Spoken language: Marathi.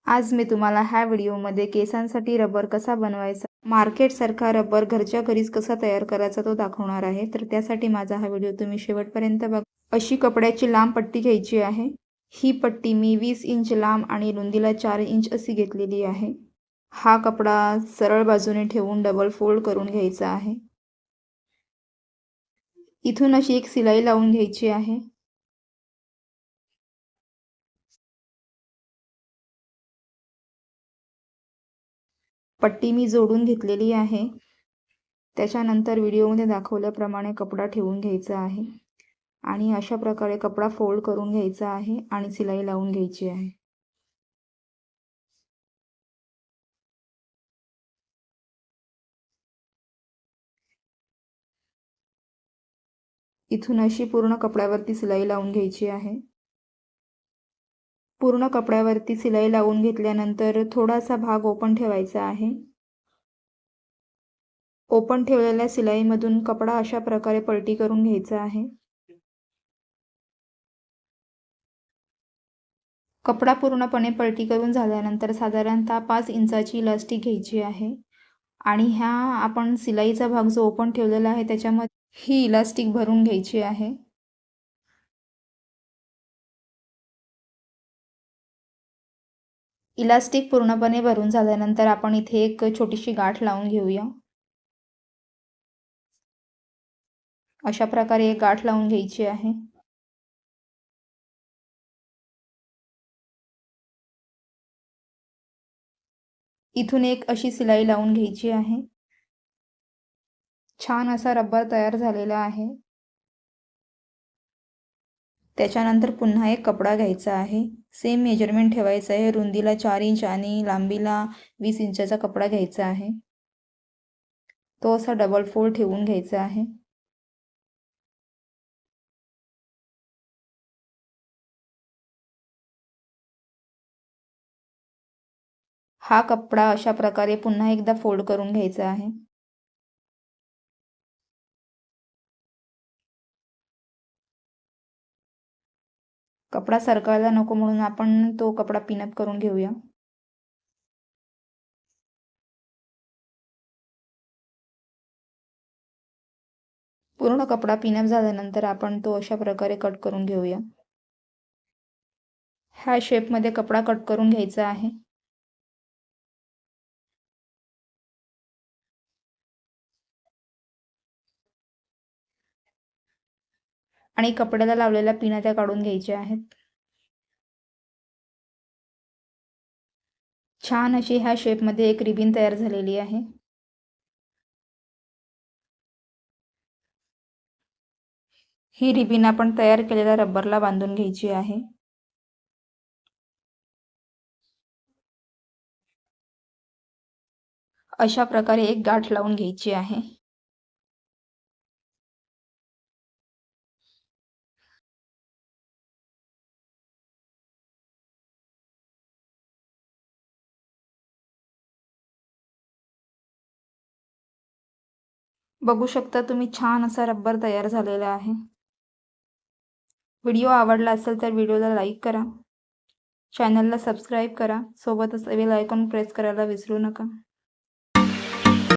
आज मी तुम्हाला ह्या व्हिडिओमध्ये केसांसाठी रबर कसा बनवायचा, मार्केटसारखा रबर घरच्या घरीच कसा तयार करायचा तो दाखवणार आहे. तर त्यासाठी माझा हा व्हिडिओ तुम्ही शेवटपर्यंत बघा. अशी कपड्याची लांब पट्टी घ्यायची आहे. ही पट्टी मी 20 इंच लांब आणि रुंदीला 4 इंच अशी घेतलेली आहे. हा कपडा सरळ बाजूने ठेवून डबल फोल्ड करून घ्यायचा आहे. इथून अशी एक शिलाई लावून घ्यायची आहे. पट्टी मी जोडून घेतलेली आहे. त्याच्यानंतर व्हिडिओमध्ये दाखवल्याप्रमाणे कपडा ठेवून घ्यायचा आहे आणि अशा प्रकारे कपडा फोल्ड करून घ्यायचा आहे आणि शिलाई लावून घ्यायची आहे. इथून अशी पूर्ण कपड्यावरती शिलाई लावून घ्यायची आहे. पूर्ण कपड्यावरती शिलाई लावून घेतल्यानंतर थोडासा भाग ओपन ठेवायचा आहे. ओपन ठेवलेल्या शिलाईमधून कपडा अशा प्रकारे पलटी करून घ्यायचा आहे. कपडा पूर्णपणे पलटी करून झाल्यानंतर साधारणतः 5 इंचाची इलास्टिक घ्यायची आहे आणि ह्या आपण शिलाईचा भाग जो ओपन ठेवलेला आहे त्याच्यामध्ये ही इलास्टिक भरून घ्यायची आहे. इलास्टिक पूर्णपणे भरून झाल्यानंतर आपण इथे एक छोटीशी गाठ लावून घेऊया. अशा प्रकारे एक गाठ लावून घ्यायची आहे. इथून एक अशी शिलाई लावून घ्यायची आहे. छान असा रबर तयार झालेला आहे. त्याच्यानंतर पुन्हा एक कपडा घ्यायचा आहे. सेम मेजरमेंट ठेवायचं आहे. रुंदीला 4 इंच आणि लांबीला 20 इंचाचा कपडा घ्यायचा आहे. तो असा डबल फोल्ड ठेवून घ्यायचा आहे. हा कपडा अशा प्रकारे पुन्हा एकदा फोल्ड करून घ्यायचा आहे. कपडा सरकायला नको म्हणून आपण तो कपडा पिनअप करून घेऊया. पूर्ण कपडा पिनअप झाल्यानंतर आपण तो अशा प्रकारे कट करून घेऊया. ह्या शेपमध्ये कपडा कट करून घ्यायचा आहे. आणि कपड्याला लावलेल्या पिना त्या काढून घ्यायच्या आहेत. छान अशी ह्या शेपमध्ये एक रिबीन तयार झालेली आहे. ही रिबीन आपण तयार केलेल्या रबरला बांधून घ्यायची आहे. अशा प्रकारे एक गाठ लावून घ्यायची आहे. बघू शकता तुम्ही छान असा रबर तयार झालेला आहे. व्हिडिओ आवडला असेल तर व्हिडिओला लाईक करा, चॅनलला सबस्क्राईब करा, सोबतच बेल आयकॉन प्रेस करायला विसरू नका.